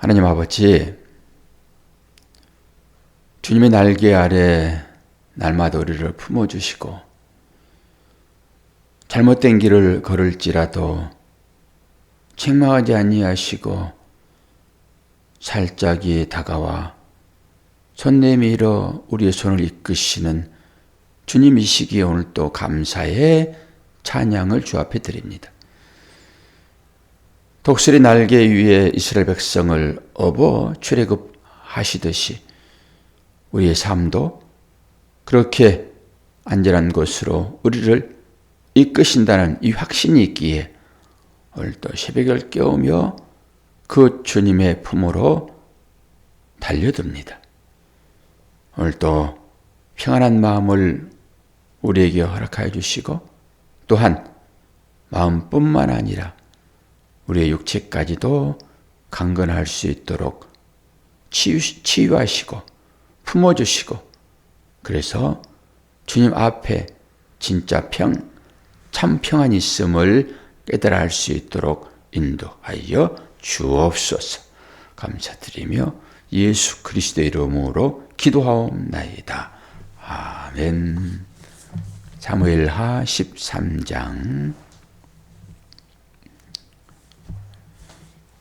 하나님 아버지, 주님의 날개 아래 날마다 우리를 품어주시고 잘못된 길을 걸을지라도 책망하지 아니하시고 살짝이 다가와 손 내밀어 우리의 손을 이끄시는 주님이시기에 오늘 또 감사의 찬양을 주 앞에 드립니다. 독수리 날개 위에 이스라엘 백성을 업어 출애굽하시듯이 우리의 삶도 그렇게 안전한 곳으로 우리를 이끄신다는 이 확신이 있기에 오늘 또 새벽을 깨우며 그 주님의 품으로 달려듭니다. 오늘 또 평안한 마음을 우리에게 허락하여 주시고 또한 마음뿐만 아니라 우리의 육체까지도 강건할 수 있도록 치유하시고 품어주시고 그래서 주님 앞에 진짜 참 평안이 있음을 깨달아 할 수 있도록 인도하여 주옵소서. 감사드리며 예수 그리스도의 이름으로 기도하옵나이다. 아멘. 사무엘하 13장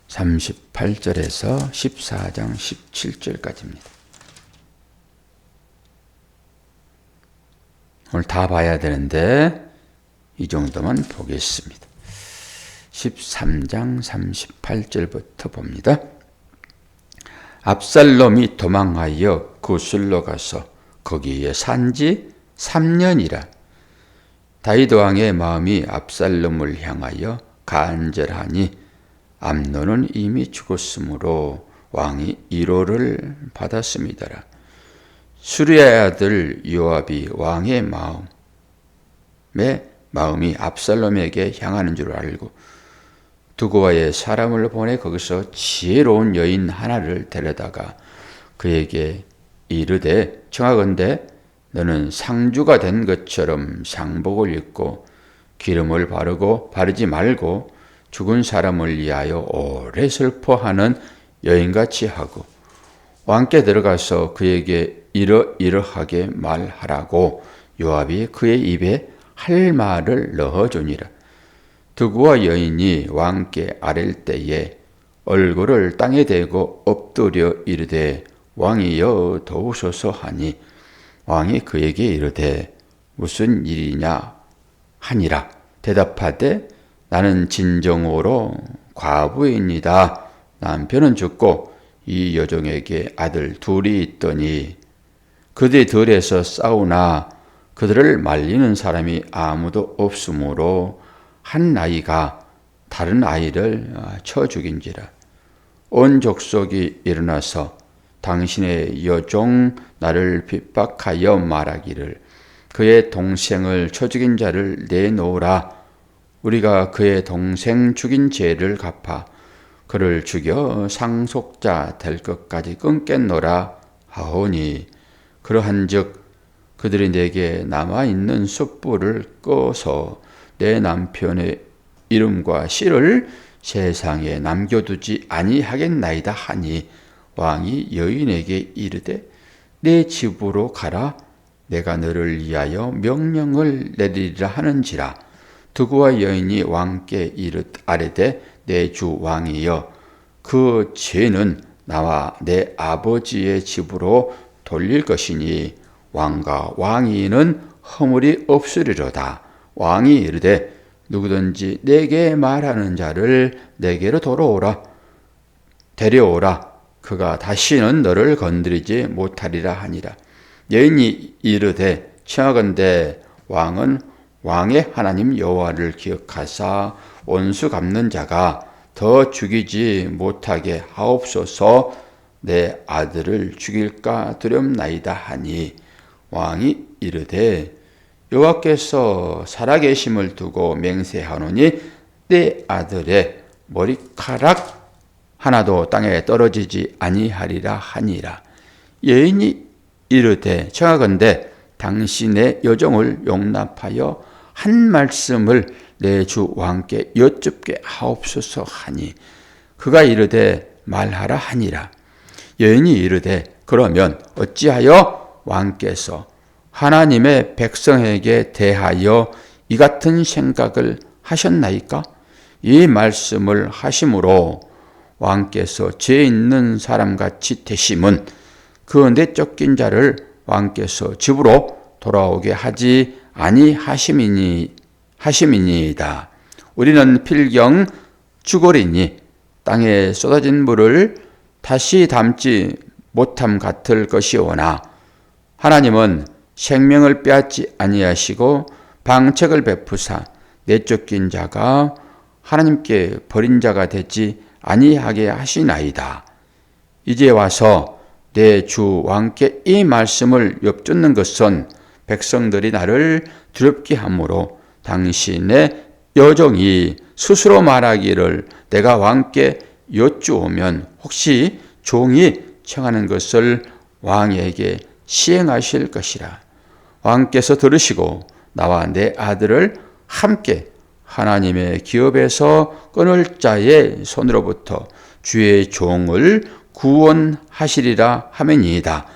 38절에서 14장 17절까지입니다. 오늘 다 봐야 되는데 이 정도만 보겠습니다. 13장 38절부터 봅니다. 압살롬이 도망하여 구슬로 가서 거기에 산지 3년이라. 다윗 왕의 마음이 압살롬을 향하여 간절하니 암논은 이미 죽었으므로 왕이 위로를 받았습니다라. 수리아의 아들 요압이 왕의 마음이 압살롬에게 향하는 줄 알고 두고와의 사람을 보내 거기서 지혜로운 여인 하나를 데려다가 그에게 이르되 청하건대 너는 상주가 된 것처럼 상복을 입고 기름을 바르지 말고 죽은 사람을 위하여 오래 슬퍼하는 여인같이 하고 왕께 들어가서 그에게 이러하게 말하라고 요압이 그의 입에 할 말을 넣어주니라. 두구와 여인이 왕께 아랠 때에 얼굴을 땅에 대고 엎드려 이르되 왕이여 도우소서 하니 왕이 그에게 이르되 무슨 일이냐 하니라. 대답하되 나는 진정으로 과부이니이다. 남편은 죽고 이 여종에게 아들 둘이 있더니 그들이 들에서 싸우나 그들을 말리는 사람이 아무도 없으므로 한 아이가 다른 아이를 쳐 죽인지라. 온 족속이 일어나서 당신의 여종 나를 핍박하여 말하기를 그의 동생을 쳐 죽인 자를 내놓으라. 우리가 그의 동생 죽인 죄를 갚아 그를 죽여 상속자 될 것까지 끊겠노라 하오니 그러한즉 그들이 내게 남아있는 숯불을 꺼서 내 남편의 이름과 씨를 세상에 남겨두지 아니하겠나이다 하니 왕이 여인에게 이르되 내 집으로 가라. 내가 너를 위하여 명령을 내리리라 하는지라. 두구와 여인이 왕께 아뢰되 내 주 왕이여 그 죄는 나와 내 아버지의 집으로 돌릴 것이니 왕과 왕위는 허물이 없으리로다. 왕이 이르되 누구든지 내게 말하는 자를 내게로 데려오라. 그가 다시는 너를 건드리지 못하리라 하니라. 여인이 이르되 청하건대 왕은 왕의 하나님 여호와를 기억하사 원수 갚는 자가 더 죽이지 못하게 하옵소서. 내 아들을 죽일까 두렵나이다 하니 왕이 이르되 여호와께서 살아계심을 두고 맹세하노니 내 아들의 머리카락 하나도 땅에 떨어지지 아니하리라 하니라. 여인이 이르되 청하건대 당신의 여종을 용납하여 한 말씀을 내 주 왕께 여쭙게 하옵소서 하니 그가 이르되 말하라 하니라. 여인이 이르되 그러면 어찌하여 왕께서 하나님의 백성에게 대하여 이 같은 생각을 하셨나이까? 이 말씀을 하심으로 왕께서 죄 있는 사람같이 되심은 그 내쫓긴 자를 왕께서 집으로 돌아오게 하지 아니하심이니이다. 우리는 필경 죽으리니 땅에 쏟아진 물을 다시 담지 못함 같을 것이오나 하나님은 생명을 빼앗지 아니하시고 방책을 베푸사 내쫓긴 자가 하나님께 버린 자가 되지 아니하게 하시나이다. 이제 와서 내 주 왕께 이 말씀을 엿듣는 것은 백성들이 나를 두렵게 하므로 당신의 여종이 스스로 말하기를 내가 왕께 여쭈오면 혹시 종이 청하는 것을 왕에게 시행하실 것이라. 왕께서 들으시고 나와 내 아들을 함께 하나님의 기업에서 끊을 자의 손으로부터 주의 종을 구원하시리라 하매니이다.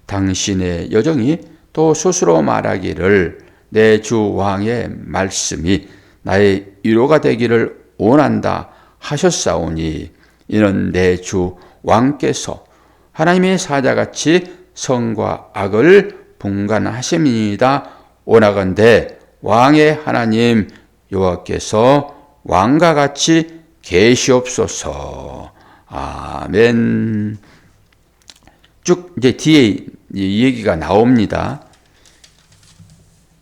당신의 여종이 또 스스로 말하기를 내 주 왕의 말씀이 나의 위로가 되기를 원한다 하셨사오니 이는 내 주 왕께서 하나님의 사자같이 성과 악을 분간하심이니이다. 오나건대 왕의 하나님 여호와께서 왕과 같이 계시옵소서. 아멘. 쭉 이제 뒤에 이 얘기가 나옵니다.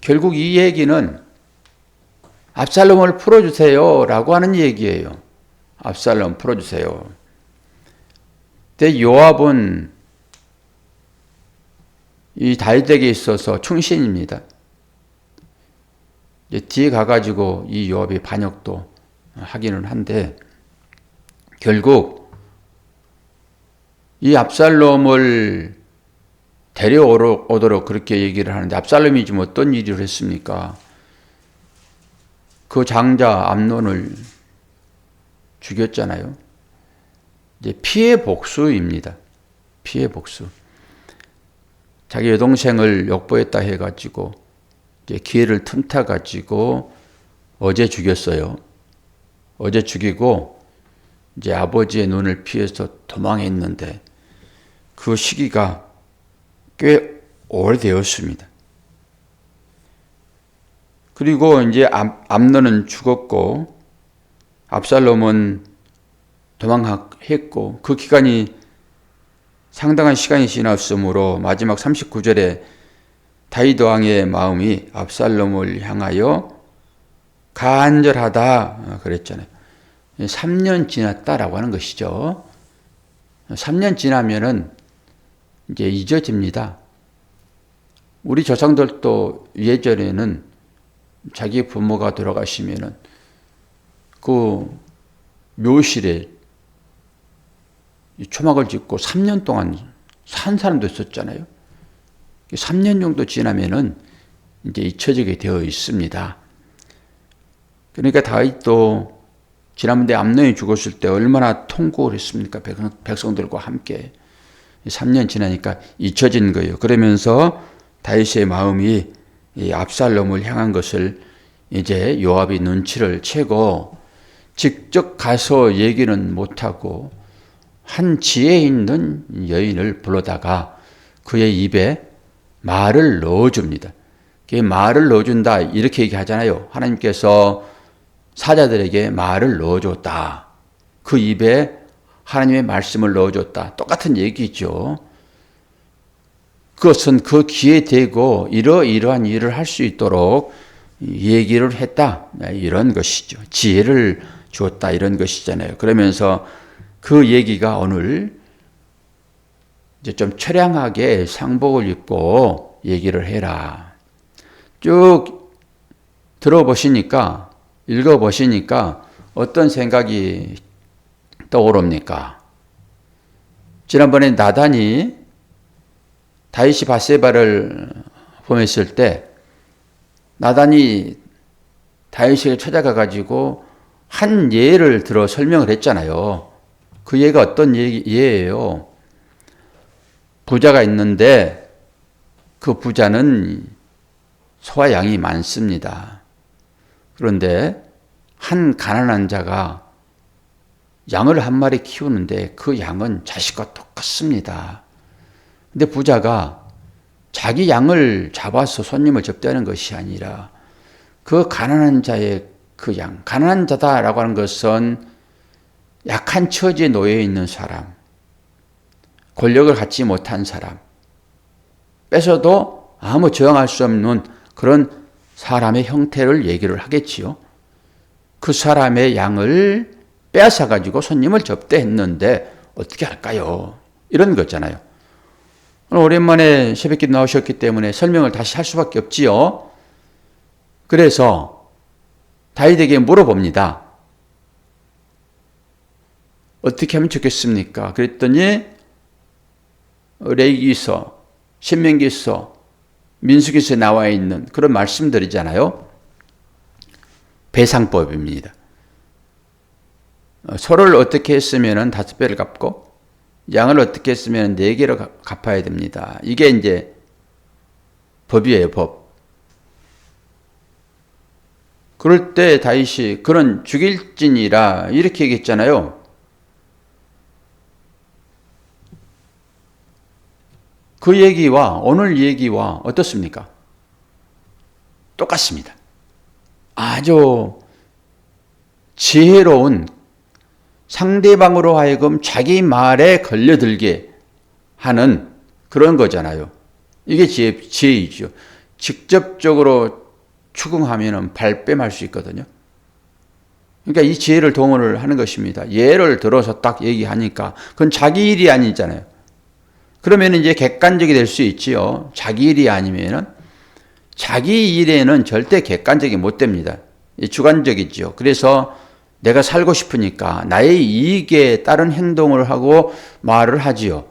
결국 이 얘기는 압살롬을 풀어주세요 라고 하는 얘기예요. 압살롬 풀어주세요. 근데 요압은 이 다윗에게 있어서 충신입니다. 이제 뒤에 가가지고 이 요압이 반역도 하기는 한데 결국 이 압살롬을 데려오도록 그렇게 얘기를 하는데 압살롬이 지금 어떤 일을 했습니까? 그 장자 암논을 죽였잖아요. 이제 피해 복수입니다. 피해 복수. 자기 여동생을 역보했다 해가지고 이제 기회를 틈타가지고 어제 죽였어요. 어제 죽이고 이제 아버지의 눈을 피해서 도망했는데 그 시기가 꽤 오래되었습니다. 그리고 이제 암논은 죽었고 압살롬은 도망했고 그 기간이 상당한 시간이 지났으므로 마지막 39절에 다윗 왕의 마음이 압살롬을 향하여 간절하다 그랬잖아요. 3년 지났다라고 하는 것이죠. 3년 지나면은 이제 잊어집니다. 우리 조상들도 예전에는 자기 부모가 돌아가시면은 그 묘실에 초막을 짓고 3년 동안 산 사람도 있었잖아요. 3년 정도 지나면은 이제 잊혀지게 되어 있습니다. 그러니까 다윗도 지난번에 암논이 죽었을 때 얼마나 통곡을 했습니까? 백성들과 함께. 3년 지나니까 잊혀진 거예요. 그러면서 다윗의 마음이 이 압살롬을 향한 것을 이제 요압이 눈치를 채고 직접 가서 얘기는 못하고 한 지혜 있는 여인을 불러다가 그의 입에 말을 넣어줍니다. 말을 넣어준다 이렇게 얘기하잖아요. 하나님께서 사자들에게 말을 넣어줬다. 그 입에 하나님의 말씀을 넣어줬다. 똑같은 얘기죠. 그것은 그 귀에 대고 이러이러한 일을 할 수 있도록 얘기를 했다. 이런 것이죠. 지혜를 주었다. 이런 것이잖아요. 그러면서 그 얘기가 오늘 이제 좀 처량하게 상복을 입고 얘기를 해라. 쭉 들어보시니까, 읽어보시니까 어떤 생각이 떠오릅니까? 지난번에 나단이 다윗이 밧세바를 보냈을 때 나단이 다윗에게 찾아가 가지고 한 예를 들어 설명을 했잖아요. 그 예가 어떤 예예요? 부자가 있는데 그 부자는 소와 양이 많습니다. 그런데 한 가난한 자가 양을 한 마리 키우는데 그 양은 자식과 똑같습니다. 근데 부자가 자기 양을 잡아서 손님을 접대하는 것이 아니라 그 가난한 자의 그 양, 가난한 자다라고 하는 것은 약한 처지에 놓여 있는 사람, 권력을 갖지 못한 사람, 뺏어도 아무 저항할 수 없는 그런 사람의 형태를 얘기를 하겠지요. 그 사람의 양을 빼앗아 가지고 손님을 접대했는데 어떻게 할까요? 이런 거잖아요. 오늘 오랜만에 새벽기도 나오셨기 때문에 설명을 다시 할 수밖에 없지요. 그래서 다윗에게 물어봅니다. 어떻게 하면 좋겠습니까? 그랬더니 레위기서, 신명기서, 민수기서에 나와 있는 그런 말씀들이잖아요. 배상법입니다. 소를 어떻게 했으면 5배를 갚고 양을 어떻게 했으면 4개를 갚아야 됩니다. 이게 이제 법이에요, 법. 그럴 때 다윗이 그는 죽일지니라 이렇게 얘기했잖아요. 그 얘기와 오늘 얘기와 어떻습니까? 똑같습니다. 아주 지혜로운 상대방으로 하여금 자기 말에 걸려들게 하는 그런 거잖아요. 이게 지혜이죠. 직접적으로 추궁하면 발뺌할 수 있거든요. 그러니까 이 지혜를 동원을 하는 것입니다. 예를 들어서 딱 얘기하니까 그건 자기 일이 아니잖아요. 그러면 이제 객관적이 될 수 있지요. 자기 일이 아니면은 자기 일에는 절대 객관적이 못 됩니다. 주관적이죠. 그래서 내가 살고 싶으니까 나의 이익에 따른 행동을 하고 말을 하지요.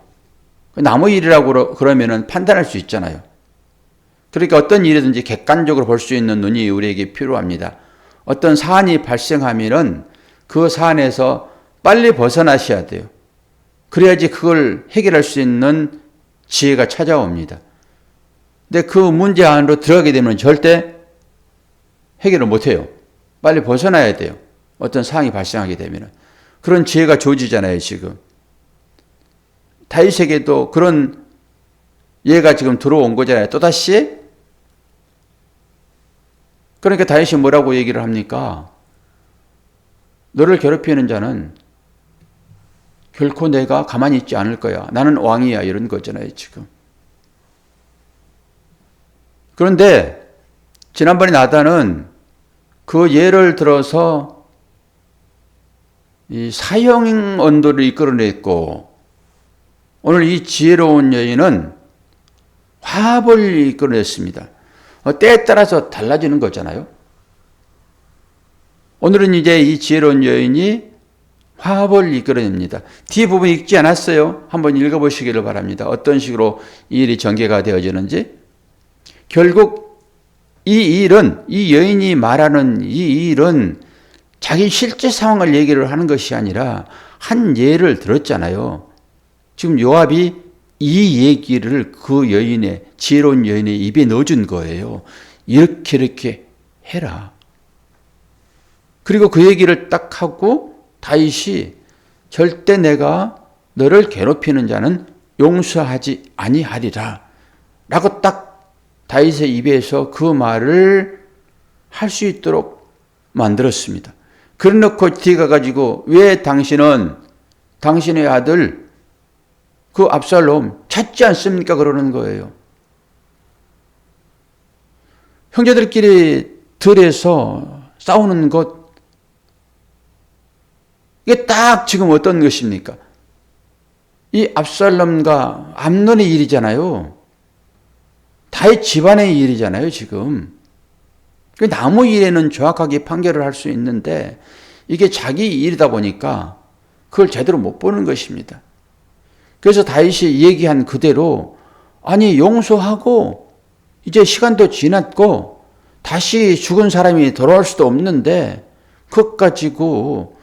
남의 일이라고 그러면은 판단할 수 있잖아요. 그러니까 어떤 일이든지 객관적으로 볼 수 있는 눈이 우리에게 필요합니다. 어떤 사안이 발생하면은 그 사안에서 빨리 벗어나셔야 돼요. 그래야지 그걸 해결할 수 있는 지혜가 찾아옵니다. 근데 그 문제 안으로 들어가게 되면 절대 해결을 못해요. 빨리 벗어나야 돼요. 어떤 상황이 발생하게 되면. 그런 지혜가 주어지잖아요, 지금. 다윗에게도 그런 예가 지금 들어온 거잖아요. 또다시. 그러니까 다윗이 뭐라고 얘기를 합니까? 너를 괴롭히는 자는 결코 내가 가만히 있지 않을 거야. 나는 왕이야. 이런 거잖아요, 지금. 그런데 지난번에 나단은 그 예를 들어서 이 사형 언도를 이끌어냈고 오늘 이 지혜로운 여인은 화합을 이끌어냈습니다. 때에 따라서 달라지는 거잖아요. 오늘은 이제 이 지혜로운 여인이 화합을 이끌어냅니다. 뒤에 부분 읽지 않았어요? 한번 읽어보시기를 바랍니다. 어떤 식으로 이 일이 전개가 되어지는지. 결국 이 일은, 이 여인이 말하는 이 일은 자기 실제 상황을 얘기를 하는 것이 아니라 한 예를 들었잖아요. 지금 요압이 이 얘기를 그 여인의, 지혜로운 여인의 입에 넣어준 거예요. 이렇게 해라. 그리고 그 얘기를 딱 하고 다윗이 절대 내가 너를 괴롭히는 자는 용서하지 아니하리라 라고 딱 다윗의 입에서 그 말을 할 수 있도록 만들었습니다. 그래놓고 뒤에 가가지고 왜 당신은 당신의 아들 그 압살롬 찾지 않습니까? 그러는 거예요. 형제들끼리 들에서 싸우는 것 이게 딱 지금 어떤 것입니까? 이 압살롬과 암논의 일이잖아요. 다윗 집안의 일이잖아요, 지금. 남의 일에는 정확하게 판결을 할 수 있는데 이게 자기 일이다 보니까 그걸 제대로 못 보는 것입니다. 그래서 다윗이 얘기한 그대로 아니 용서하고 이제 시간도 지났고 다시 죽은 사람이 돌아올 수도 없는데 그것 가지고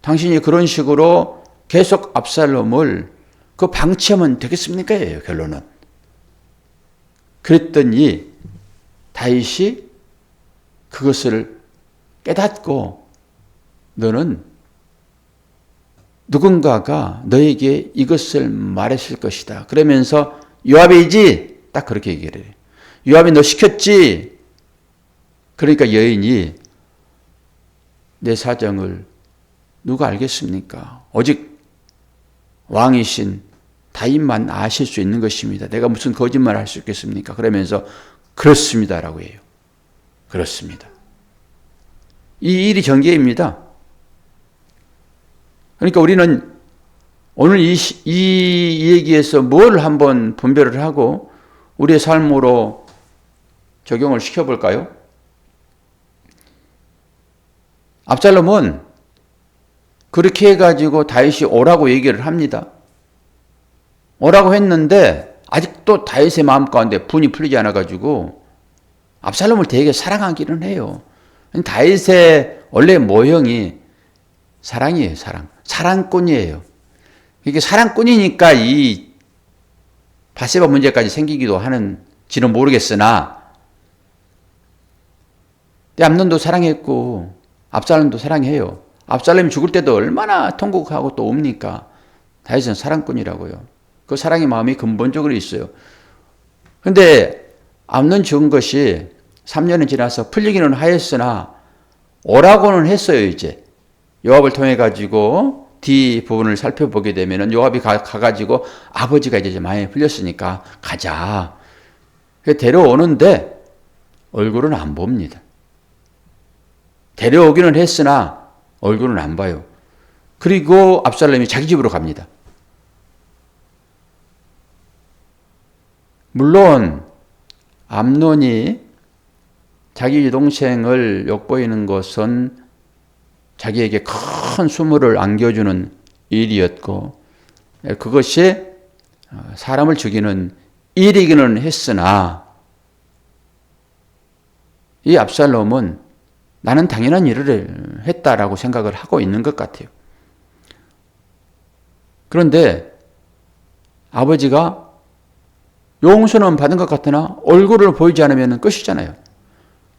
당신이 그런 식으로 계속 압살롬을 그 방치하면 되겠습니까? 예요, 결론은. 그랬더니 다윗이 그것을 깨닫고 너는 누군가가 너에게 이것을 말했을 것이다. 그러면서 요압이지? 딱 그렇게 얘기를 해요. 요압이 너 시켰지? 그러니까 여인이 내 사정을 누가 알겠습니까? 오직 왕이신 다윗만 아실 수 있는 것입니다. 내가 무슨 거짓말을 할 수 있겠습니까? 그러면서 그렇습니다라고 해요. 그렇습니다. 이 일이 전개입니다. 그러니까 우리는 오늘 이 얘기에서 뭘 한번 분별을 하고 우리의 삶으로 적용을 시켜볼까요? 압살롬은 그렇게 해가지고 다윗이 오라고 얘기를 합니다. 오라고 했는데 아직도 다윗의 마음 가운데 분이 풀리지 않아가지고 압살롬을 되게 사랑하기는 해요. 다윗의 원래 모형이 사랑이에요, 사랑. 사랑꾼이에요. 이게 사랑꾼이니까 이 바세바 문제까지 생기기도 하는지는 모르겠으나 암논도 사랑했고 압살롬도 사랑해요. 압살롬이 죽을 때도 얼마나 통곡하고 또 옵니까? 다윗은 사랑꾼이라고요. 그 사랑의 마음이 근본적으로 있어요. 그런데 암논 죽은 것이 3년이 지나서 풀리기는 하였으나 오라고는 했어요. 이제 요압을 통해 가지고 뒤 부분을 살펴보게 되면은 요압이 가가지고 아버지가 이제 많이 풀렸으니까 가자. 데려오는데 얼굴은 안 봅니다. 데려오기는 했으나 얼굴은 안 봐요. 그리고 압살롬이 자기 집으로 갑니다. 물론 암논이 자기 동생을 욕보이는 것은 자기에게 큰 수모를 안겨주는 일이었고 그것이 사람을 죽이는 일이기는 했으나 이 압살롬은 나는 당연한 일을 했다라고 생각을 하고 있는 것 같아요. 그런데 아버지가 용서는 받은 것 같으나 얼굴을 보이지 않으면 끝이잖아요.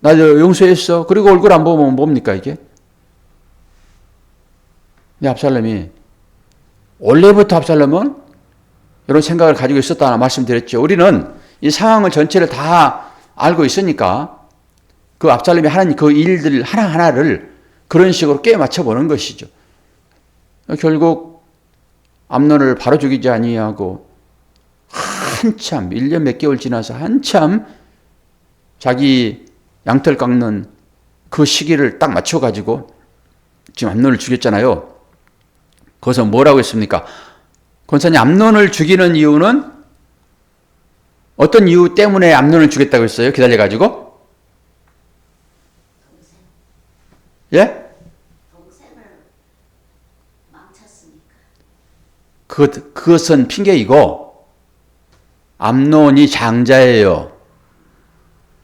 나 용서했어. 그리고 얼굴 안 보면 뭡니까 이게? 근데 압살롬이 원래부터 압살롬은 이런 생각을 가지고 있었다 말씀드렸죠. 우리는 이 상황을 전체를 다 알고 있으니까 그 압살롬이 하는 그 일들 하나하나를 그런 식으로 꿰 맞춰보는 것이죠. 결국 암논을 바로 죽이지 아니하고 한참 1년 몇 개월 지나서 한참 자기 양털 깎는 그 시기를 딱 맞춰가지고 지금 암논을 죽였잖아요. 거기서 뭐라고 했습니까? 권사님, 암논을 죽이는 이유는 어떤 이유 때문에 암논을 죽였다고 했어요? 기다려가지고? 예? 동생을 망쳤으니까. 그것은 핑계이고 암논이 장자예요.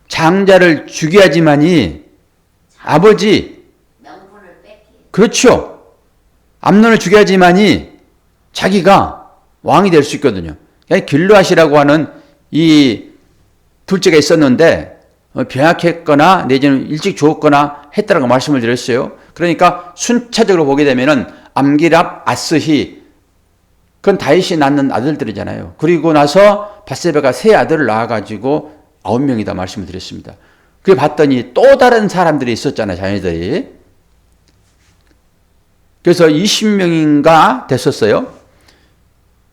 장자를 죽여야지만이 아버지 명분을 뺏기. 그렇죠. 암논을 죽여야지만이 자기가 왕이 될 수 있거든요. 길르앗이라고 하는 이 둘째가 있었는데 병약했거나 내지는 일찍 죽었거나 했다라고 말씀을 드렸어요. 그러니까 순차적으로 보게 되면은 암기랍, 아스히 그건 다윗이 낳는 아들들이잖아요. 그리고 나서 바세바가 세 아들을 낳아가지고 9명이다 말씀을 드렸습니다. 그래 봤더니 또 다른 사람들이 있었잖아요. 자녀들이. 그래서 20명인가 됐었어요.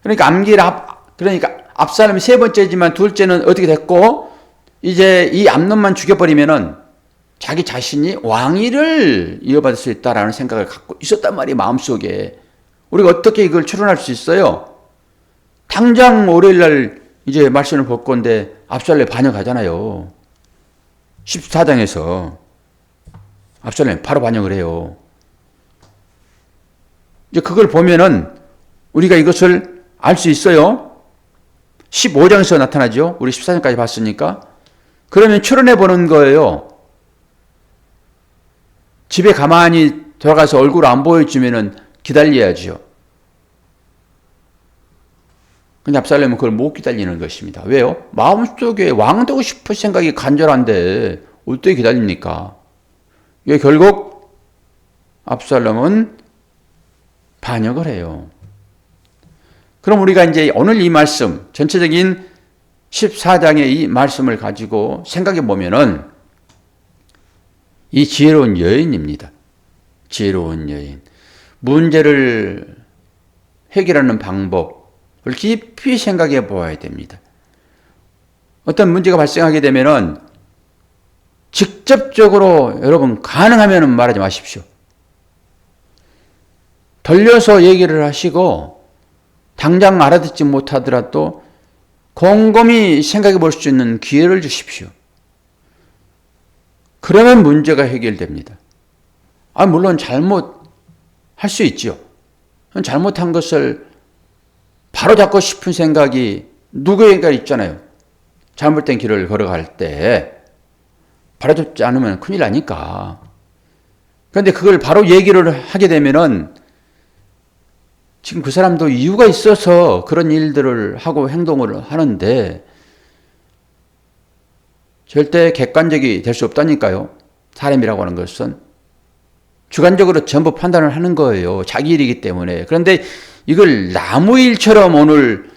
그러니까 암기랍, 그러니까 압살롬이 세 번째지만 둘째는 어떻게 됐고 이제 이 암논만 죽여버리면은 자기 자신이 왕위를 이어받을 수 있다라는 생각을 갖고 있었단 말이에요. 마음속에. 우리가 어떻게 이걸 추론할 수 있어요? 당장 월요일날 이제 말씀을 볼 건데 압살롬이 반역하잖아요. 14장에서 압살롬이 바로 반역을 해요. 이제 그걸 보면은 우리가 이것을 알 수 있어요. 15장에서 나타나죠. 우리 14장까지 봤으니까. 그러면 추론해 보는 거예요. 집에 가만히 돌아가서 얼굴 안 보여주면은 기다려야죠. 근데 압살롬은 그걸 못 기다리는 것입니다. 왜요? 마음속에 왕 되고 싶을 생각이 간절한데 어떻게 기다립니까? 이게 결국 압살롬은 반역을 해요. 그럼 우리가 이제 오늘 이 말씀, 전체적인 14장의 이 말씀을 가지고 생각해 보면은 이 지혜로운 여인입니다. 지혜로운 여인. 문제를 해결하는 방법을 깊이 생각해 보아야 됩니다. 어떤 문제가 발생하게 되면은 직접적으로 여러분 가능하면 말하지 마십시오. 돌려서 얘기를 하시고 당장 알아듣지 못하더라도 곰곰이 생각해 볼 수 있는 기회를 주십시오. 그러면 문제가 해결됩니다. 물론 잘못할 수 있죠. 잘못한 것을 바로잡고 싶은 생각이 누구에게 있잖아요. 잘못된 길을 걸어갈 때 바로잡지 않으면 큰일 나니까. 그런데 그걸 바로 얘기를 하게 되면은 지금 그 사람도 이유가 있어서 그런 일들을 하고 행동을 하는데 절대 객관적이 될 수 없다니까요. 사람이라고 하는 것은 주관적으로 전부 판단을 하는 거예요. 자기 일이기 때문에. 그런데 이걸 나무일처럼 오늘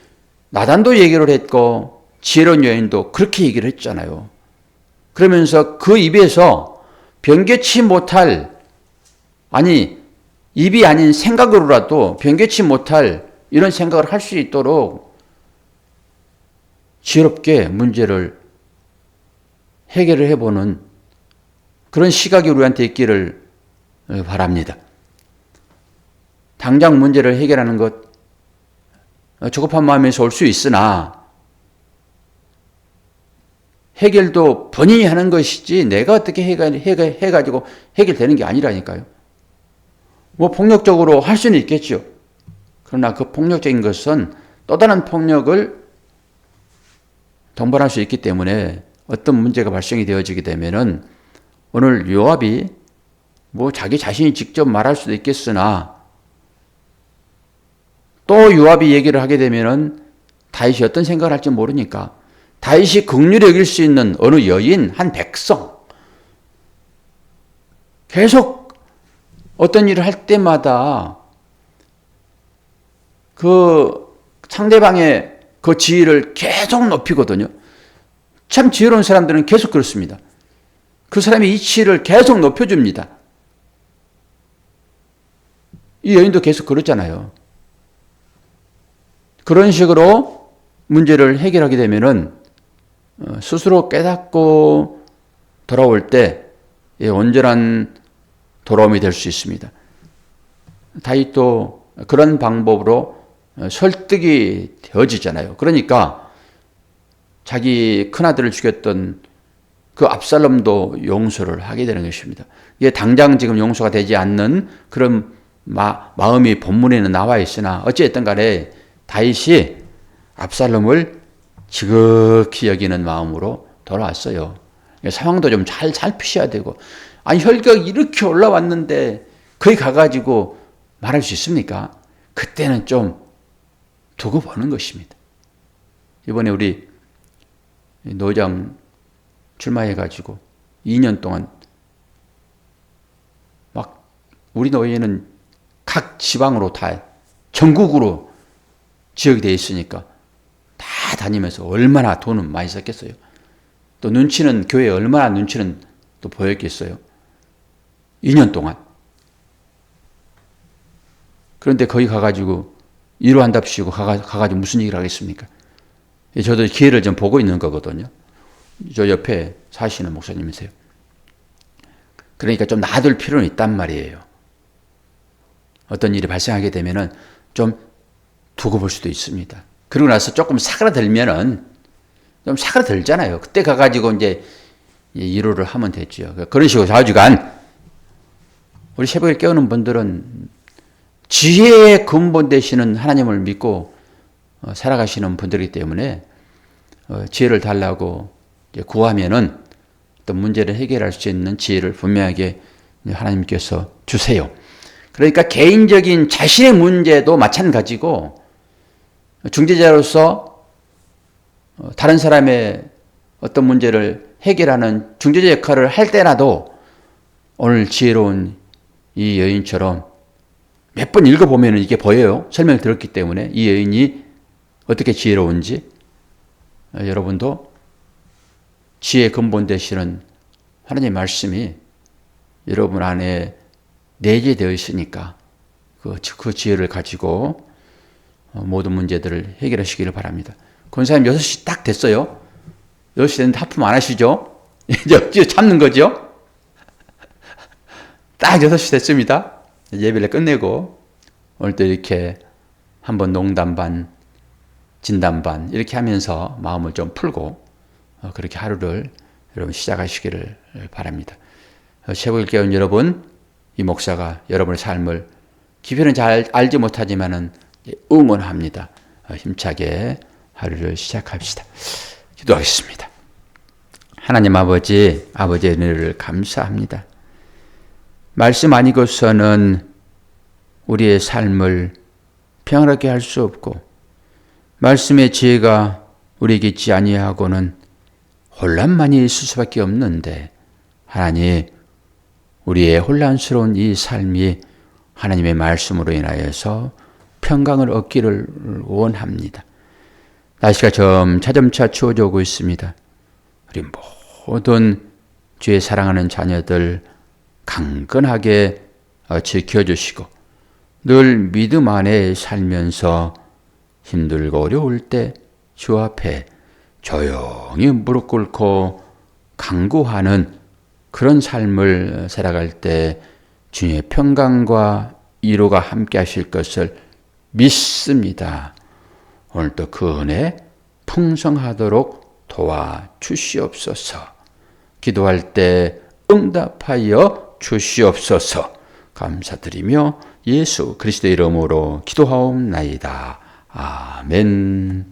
나단도 얘기를 했고 지혜로운 여인도 그렇게 얘기를 했잖아요. 그러면서 그 입에서 변개치 못할, 입이 아닌 생각으로라도 변개치 못할 이런 생각을 할 수 있도록 지혜롭게 문제를 해결을 해보는 그런 시각이 우리한테 있기를 바랍니다. 당장 문제를 해결하는 것 조급한 마음에서 올 수 있으나 해결도 본인이 하는 것이지 내가 어떻게 해가지고 해결되는 게 아니라니까요. 폭력적으로 할 수는 있겠죠. 그러나 그 폭력적인 것은 또 다른 폭력을 동반할 수 있기 때문에 어떤 문제가 발생이 되어지게 되면은 오늘 요압이 자기 자신이 직접 말할 수도 있겠으나 또 요압이 얘기를 하게 되면은 다윗이 어떤 생각을 할지 모르니까 다윗이 긍휼히 여길 수 있는 어느 여인, 한 백성 계속 어떤 일을 할 때마다 그 상대방의 그 지위를 계속 높이거든요. 참 지혜로운 사람들은 계속 그렇습니다. 그 사람의 이치를 계속 높여줍니다. 이 여인도 계속 그렇잖아요. 그런 식으로 문제를 해결하게 되면은 스스로 깨닫고 돌아올 때 온전한 돌아옴이 될 수 있습니다. 다윗도 그런 방법으로 설득이 되어지잖아요. 그러니까 자기 큰아들을 죽였던 그 압살롬도 용서를 하게 되는 것입니다. 이게 당장 지금 용서가 되지 않는 그런 마음이 본문에는 나와 있으나 어찌됐든 간에 다윗이 압살롬을 지극히 여기는 마음으로 돌아왔어요. 상황도 좀 잘 살피셔야 되고 혈격이 이렇게 올라왔는데 거기 가가지고 말할 수 있습니까? 그때는 좀 두고 보는 것입니다. 이번에 우리 노장 출마해가지고 2년 동안 우리 노예는 각 지방으로 다 전국으로 지역이 되어 있으니까 다 다니면서 얼마나 돈은 많이 썼겠어요. 또 눈치는 교회에 얼마나 눈치는 또 보였겠어요. 2년 동안. 그런데 거기 가가지고 위로한답시고 가가지고 무슨 얘기를 하겠습니까? 저도 기회를 좀 보고 있는 거거든요. 저 옆에 사시는 목사님이세요. 그러니까 좀 놔둘 필요는 있단 말이에요. 어떤 일이 발생하게 되면은 좀 두고 볼 수도 있습니다. 그러고 나서 조금 사그라들면은 좀 사그라들잖아요. 그때 가가지고 이제 위로를 하면 되죠. 그런 식으로 좌우지간 우리 새벽에 깨우는 분들은 지혜의 근본 되시는 하나님을 믿고 살아가시는 분들이기 때문에 지혜를 달라고 구하면은 어떤 문제를 해결할 수 있는 지혜를 분명하게 하나님께서 주세요. 그러니까 개인적인 자신의 문제도 마찬가지고 중재자로서 다른 사람의 어떤 문제를 해결하는 중재자 역할을 할 때라도 오늘 지혜로운 이 여인처럼 몇 번 읽어보면 이게 보여요. 설명을 들었기 때문에 이 여인이 어떻게 지혜로운지 여러분도 지혜의 근본 되시는 하나님의 말씀이 여러분 안에 내재되어 있으니까 그 지혜를 가지고 모든 문제들을 해결하시기를 바랍니다. 권사님 6시 딱 됐어요. 6시 됐는데 하품 안 하시죠? 이제 참는 거죠? 딱 6시 됐습니다. 예배를 끝내고 오늘도 이렇게 한번 농담 반 진담 반 이렇게 하면서 마음을 좀 풀고 그렇게 하루를 여러분 시작하시기를 바랍니다. 세복일교원 여러분, 이 목사가 여러분의 삶을 깊이는 잘 알지 못하지만은 응원합니다. 힘차게 하루를 시작합시다. 기도하겠습니다. 하나님 아버지의 은혜를 감사합니다. 말씀 아니고서는 우리의 삶을 평안하게 할 수 없고 말씀의 지혜가 우리에게 있지 아니하고는 혼란만이 있을 수밖에 없는데 하나님 우리의 혼란스러운 이 삶이 하나님의 말씀으로 인하여서 평강을 얻기를 원합니다. 날씨가 점차 추워져 오고 있습니다. 우리 모든 주의 사랑하는 자녀들 강건하게 지켜주시고 늘 믿음 안에 살면서 힘들고 어려울 때 주 앞에 조용히 무릎 꿇고 간구하는 그런 삶을 살아갈 때 주님의 평강과 위로가 함께 하실 것을 믿습니다. 오늘도 그 은혜 풍성하도록 도와주시옵소서. 기도할 때 응답하여 주시옵소서. 감사드리며 예수 그리스도의 이름으로 기도하옵나이다. 아멘.